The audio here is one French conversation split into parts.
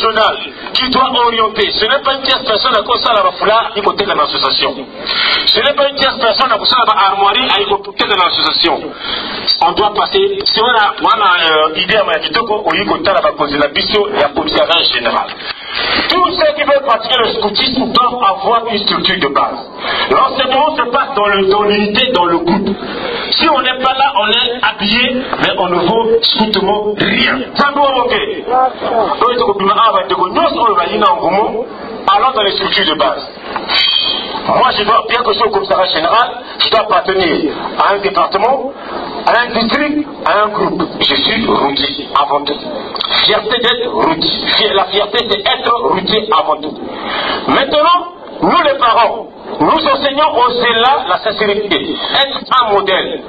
nationale qui doit orienter. Ce n'est pas une tierce personne à cause de la foula, il faut être dans l'association. Ce n'est pas une tierce personne à cause de l'armoirie, il faut être dans l'association. On doit passer, si on a idée à ma kitoko, on y compte la cause de la biso et la commissariat général. Tous ceux qui veulent pratiquer le scoutisme doivent avoir une structure de base. L'enseignement se passe dans l'unité, dans le groupe. Si on n'est pas là, on est habillé, mais on ne vaut scoutement rien. Ça doit manquer. Allons dans les structures de base. Moi, je dois, bien que je sois au commissariat général, je dois appartenir à un département, à un district, à un groupe. Je suis routier avant tout. Fierté d'être routier. La fierté, c'est être routier avant tout. Maintenant, nous les parents, nous enseignons aux élèves la sincérité, être un modèle.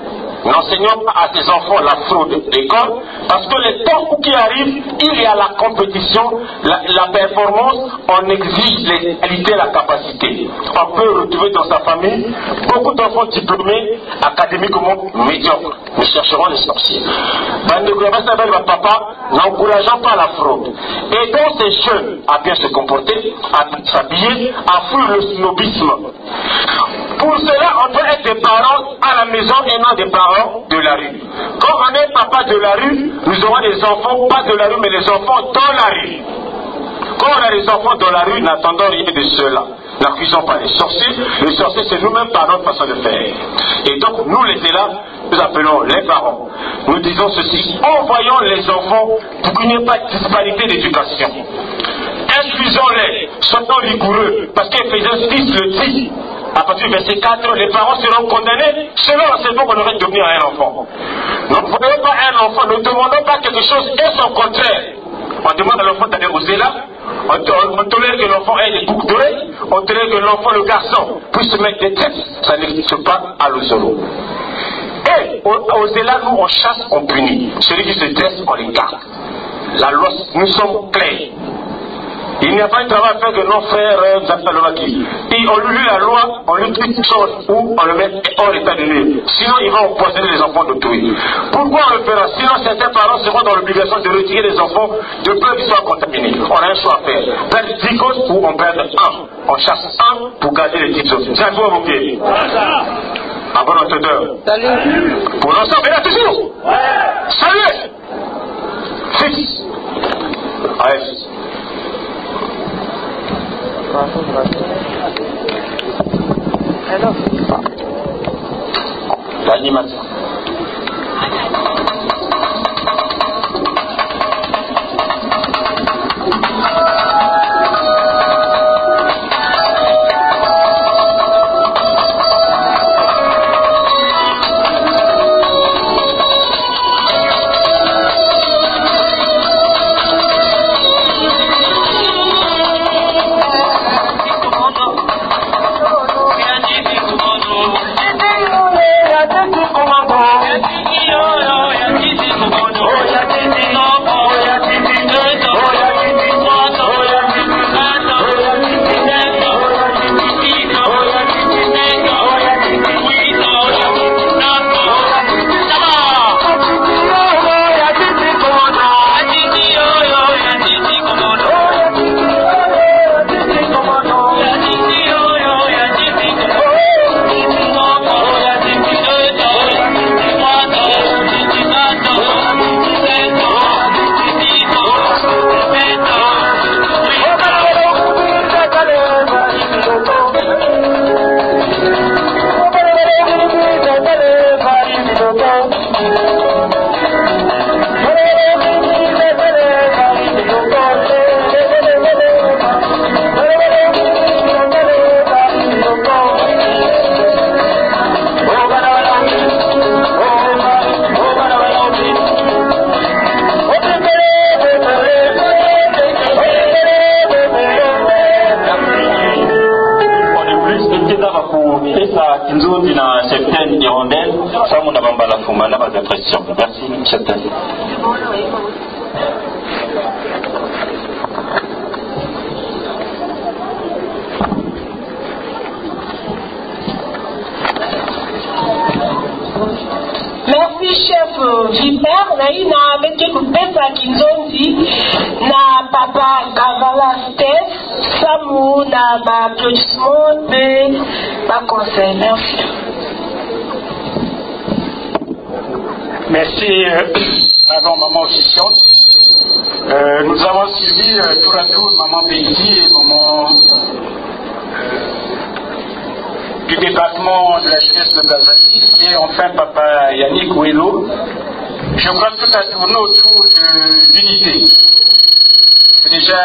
N'enseignons pas à tes enfants la fraude d'école, parce que les temps qui arrivent, il y a la compétition, la performance, on exige les qualités, la capacité. On peut retrouver dans sa famille beaucoup d'enfants diplômés académiquement médiocres. Nous chercherons les sorciers. Papa, n'encourageons pas la fraude. Aidons ces jeunes à bien se comporter, à s'habiller, à fuir le snobisme. Pour cela, on doit être des parents à la maison et non des parents de la rue. Quand on est papa de la rue, nous aurons des enfants, pas de la rue, mais des enfants dans la rue. Quand on a des enfants dans la rue, n'attendons rien de cela. N'accusons pas les sorciers. Les sorciers, c'est nous-mêmes par notre façon de faire. Et donc, nous les élèves, nous appelons les parents. Nous disons ceci, envoyons les enfants pour qu'il n'y ait pas de disparité d'éducation. Instruisons-les, soyons rigoureux, parce qu'ils faisaient 6 le 10. À partir du verset 4, les parents seront condamnés selon l'enseignement qu'on aurait donné à un enfant. Ne prenons pas un enfant, ne demandons pas quelque chose et son contraire. On demande à l'enfant d'aller au zéla, on tolère que l'enfant ait des boucles d'oreilles, on tolère que l'enfant, le garçon, puisse se mettre des têtes. Ça n'existe pas à l'ozolo. Et au zéla, nous on chasse, on punit. Celui qui se dresse, on les garde. La loi, nous sommes clairs. Il n'y a pas de travail à faire que nos frères Zafalovaki. On lui lit la loi, on lui dit quelque chose ou on le met hors état de nuire. Sinon, il va empoisonner les enfants d'autrui. Pourquoi on le fera? Sinon, certains parents seront dans l'obligation de retirer les enfants de peur qu'ils soient contaminés. On a un choix à faire. Perdre 10 gosses ou on perd 1. On chasse 1 pour garder les 10 autres. C'est un peu ok. À bon entendeur. Salut. Pour l'ensemble, il y a toujours. Salut. Fixe. Allez. L'animation. papa kavala tête samu na ma applaudissement de ma conseil. Merci. Merci, pardon, maman officiante. Nous avons suivi tour à tour maman Bézi et maman du département de la jeunesse de Brazzaville et enfin papa Yannick Ouello. Je crois que tout a tourné autour de l'unité. C'est déjà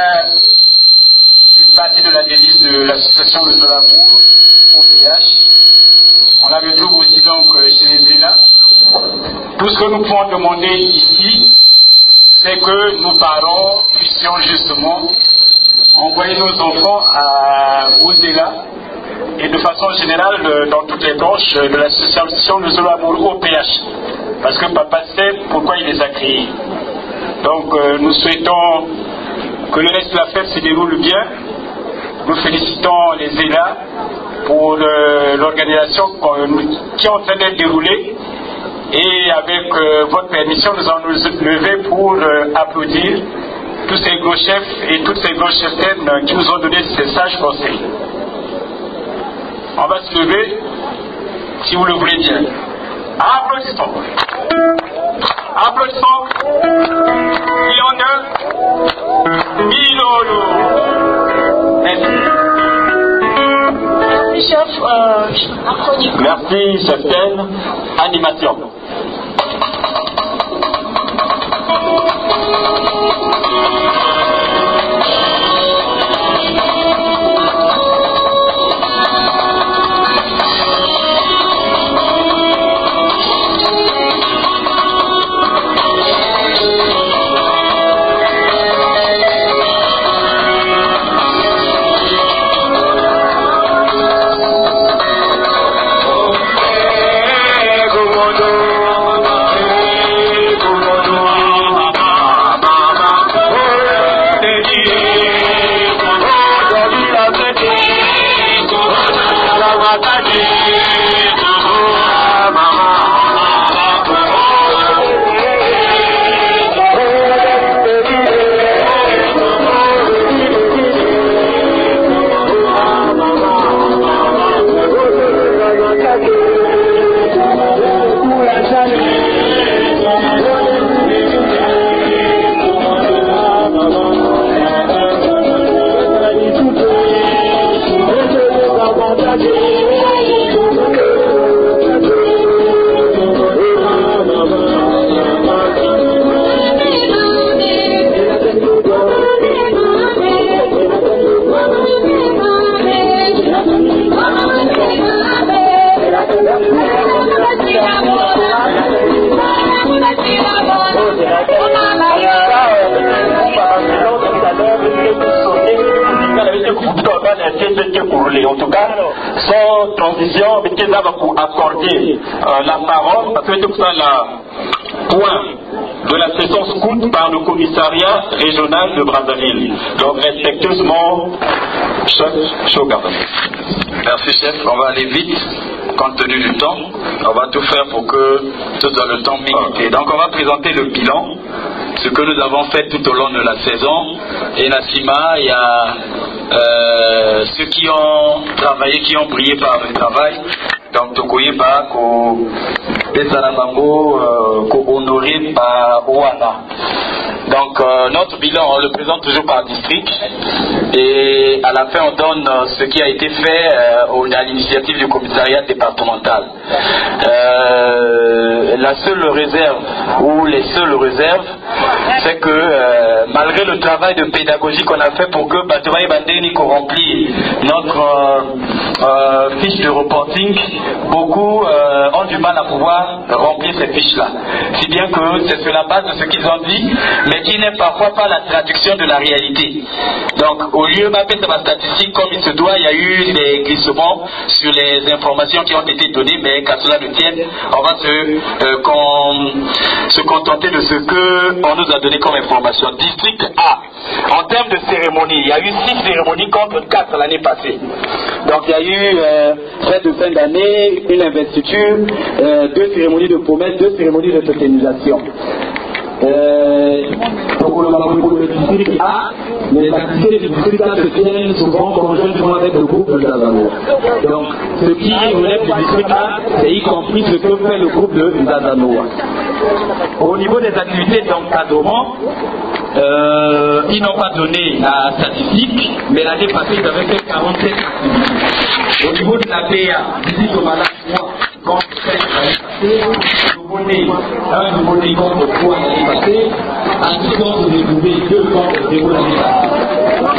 une partie de la devise de l'association de Zolamour au PH. On la retrouve aussi donc chez les ELA. Tout ce que nous pouvons demander ici, c'est que nos parents puissions justement envoyer nos enfants aux ELA et de façon générale dans toutes les branches de l'association de Zolamour au PH. Parce que papa sait pourquoi il les a créés. Donc nous souhaitons que le reste de la fête se déroule bien. Nous félicitons les ELA pour l'organisation qui est en train d'être déroulée. Et avec votre permission, nous allons nous lever pour applaudir tous ces gros chefs et toutes ces grosses cheftaines qui nous ont donné ces sages conseils. On va se lever, si vous le voulez bien. Applaudissons. Applaudissons. Merci. Merci, cheftaine. Animation. En tout cas, sans transition, mais va accorder la parole, parce que tout ça, le point de la session scout par le commissariat régional de Brazzaville. Donc, respectueusement, chef Shoga. Merci, chef. On va aller vite, compte tenu du temps. On va tout faire pour que tout soit le temps mérité. Donc, on va présenter le bilan, ce que nous avons fait tout au long de la saison. Et Nassima, il y a ceux qui ont travaillé, qui ont brillé par le travail. Donc, Tokoye Ba, Pesanabango, honoré par Ouana. Donc, notre bilan, on le présente toujours par district. Et à la fin, on donne ce qui a été fait à l'initiative du commissariat départemental. La seule réserve, ou les seules réserves, c'est que malgré le travail de pédagogie qu'on a fait pour que Batouraï Bandeni remplit notre fiche de reporting, beaucoup ont du mal à pouvoir remplir ces fiches-là. Si bien que c'est sur la base de ce qu'ils ont dit, mais qui n'est parfois pas la traduction de la réalité. Donc, au lieu de m'appeler ma statistique comme il se doit, il y a eu des glissements sur les informations qui ont été données, mais qu'à cela ne tienne, on va se contenter de ce qu'on nous a donné comme information. District A, en termes de cérémonie, il y a eu 6 cérémonies contre 4 l'année passée. Donc, il y a eu fête de fin d'année, une investiture, 2 cérémonies de promesse, 2 cérémonies de totémisation. pour le district A, les activités du district A se tiennent souvent conjointement avec le groupe de Ndazanoa. Donc, ce qui relève du district A, c'est y compris ce que fait le groupe de Ndazanoa. Au niveau des activités d'encadrement, ils n'ont pas donné la statistique, mais l'année passée, ils avaient fait 47 activités. Au niveau de la PA, visite au malade 3, contre 7 l'année passée, un nouveau-né contre 3 l'année passée, assistance de bébés 2 contre 0 l'année passée.